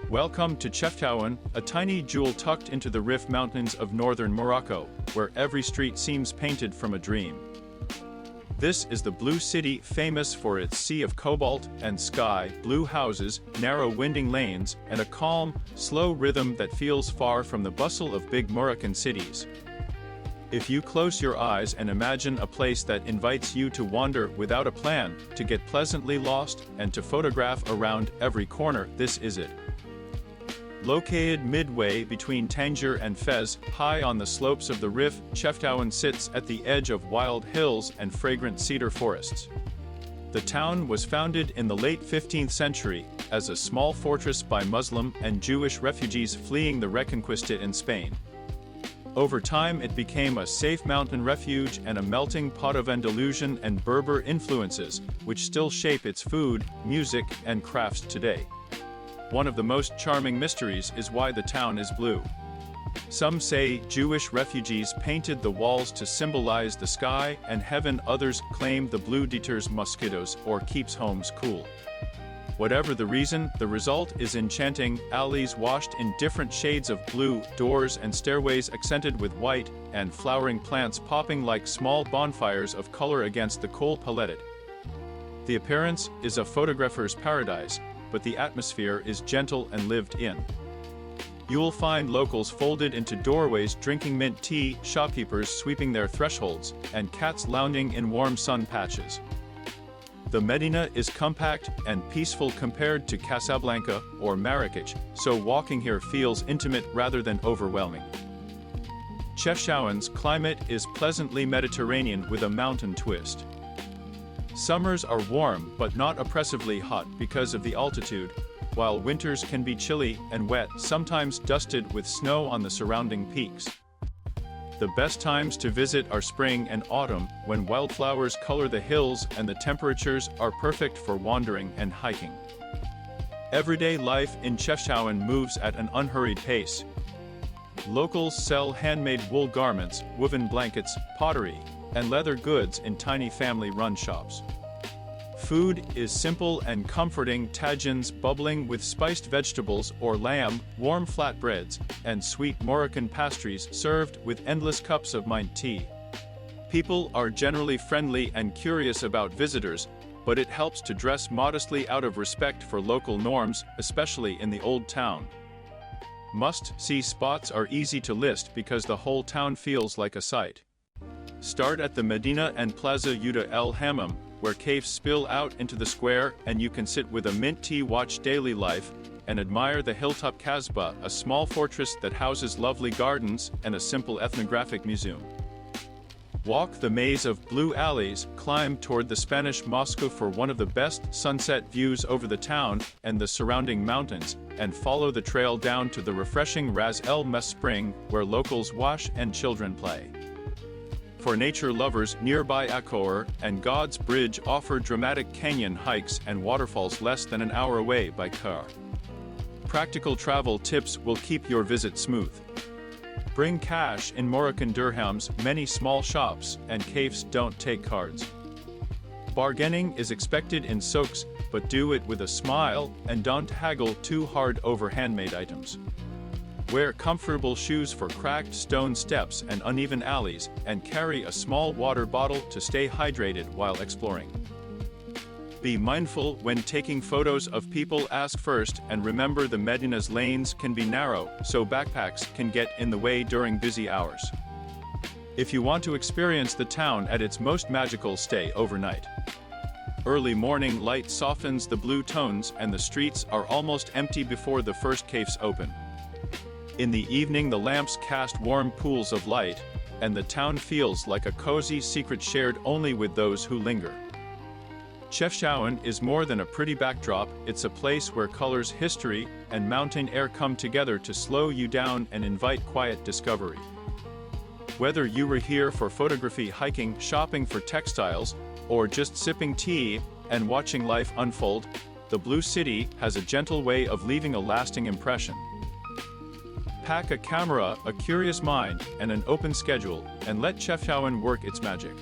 Welcome to Chefchaouen, a tiny jewel tucked into the Rif Mountains of northern Morocco, where every street seems painted from a dream. This is the blue city, famous for its sea of cobalt and sky blue houses, narrow winding lanes, and a calm, slow rhythm that feels far from the bustle of big Moroccan cities. If you close your eyes and imagine a place that invites you to wander without a plan, to get pleasantly lost, and to photograph around every corner, this is it. Located midway between Tangier and Fez, high on the slopes of the Rif, Chefchaouen sits at the edge of wild hills and fragrant cedar forests. The town was founded in the late 15th century as a small fortress by Muslim and Jewish refugees fleeing the Reconquista in Spain. Over time it became a safe mountain refuge and a melting pot of Andalusian and Berber influences, which still shape its food, music, and crafts today. One of the most charming mysteries is why the town is blue. Some say Jewish refugees painted the walls to symbolize the sky and heaven, others claim the blue deters mosquitoes or keeps homes cool. Whatever the reason, the result is enchanting: alleys washed in different shades of blue, doors and stairways accented with white, and flowering plants popping like small bonfires of color against the cool palette. The appearance is a photographer's paradise, but the atmosphere is gentle and lived in. You'll find locals folded into doorways drinking mint tea, shopkeepers sweeping their thresholds, and cats lounging in warm sun patches. The Medina is compact and peaceful compared to Casablanca or Marrakech, so walking here feels intimate rather than overwhelming. Chefchaouen's climate is pleasantly Mediterranean with a mountain twist. Summers are warm but not oppressively hot because of the altitude, while winters can be chilly and wet, sometimes dusted with snow on the surrounding peaks. The best times to visit are spring and autumn, when wildflowers color the hills and the temperatures are perfect for wandering and hiking. Everyday life in Chefchaouen moves at an unhurried pace. Locals sell handmade wool garments, woven blankets, pottery, and leather goods in tiny family-run shops. Food is simple and comforting: tagines bubbling with spiced vegetables or lamb, warm flatbreads, and sweet Moroccan pastries served with endless cups of mint tea. People are generally friendly and curious about visitors, but it helps to dress modestly out of respect for local norms, especially in the old town. Must-see spots are easy to list because the whole town feels like a site. Start at the Medina and Plaza Yuda El Hammam, where caves spill out into the square and you can sit with a mint tea, watch daily life, and admire the hilltop Kasbah, a small fortress that houses lovely gardens and a simple ethnographic museum. Walk the maze of blue alleys, climb toward the Spanish Mosque for one of the best sunset views over the town and the surrounding mountains, and follow the trail down to the refreshing Ras El Mes spring, where locals wash and children play. For nature lovers, nearby Akor and God's Bridge offer dramatic canyon hikes and waterfalls less than an hour away by car. Practical travel tips will keep your visit smooth. Bring cash in Moroccan dirhams, many small shops and cafes don't take cards. Bargaining is expected in souks, but do it with a smile and don't haggle too hard over handmade items. Wear comfortable shoes for cracked stone steps and uneven alleys, and carry a small water bottle to stay hydrated while exploring. Be mindful when taking photos of people, ask first, and remember the Medina's lanes can be narrow, so backpacks can get in the way during busy hours. If you want to experience the town at its most magical, stay overnight. Early morning light softens the blue tones and the streets are almost empty before the first cafes open. In the evening the lamps cast warm pools of light, and the town feels like a cozy secret shared only with those who linger. Chefchaouen is more than a pretty backdrop, it's a place where colors, history, and mountain air come together to slow you down and invite quiet discovery. Whether you were here for photography, hiking, shopping for textiles, or just sipping tea and watching life unfold, the Blue City has a gentle way of leaving a lasting impression. Pack a camera, a curious mind, and an open schedule, and let Chefchaouen work its magic.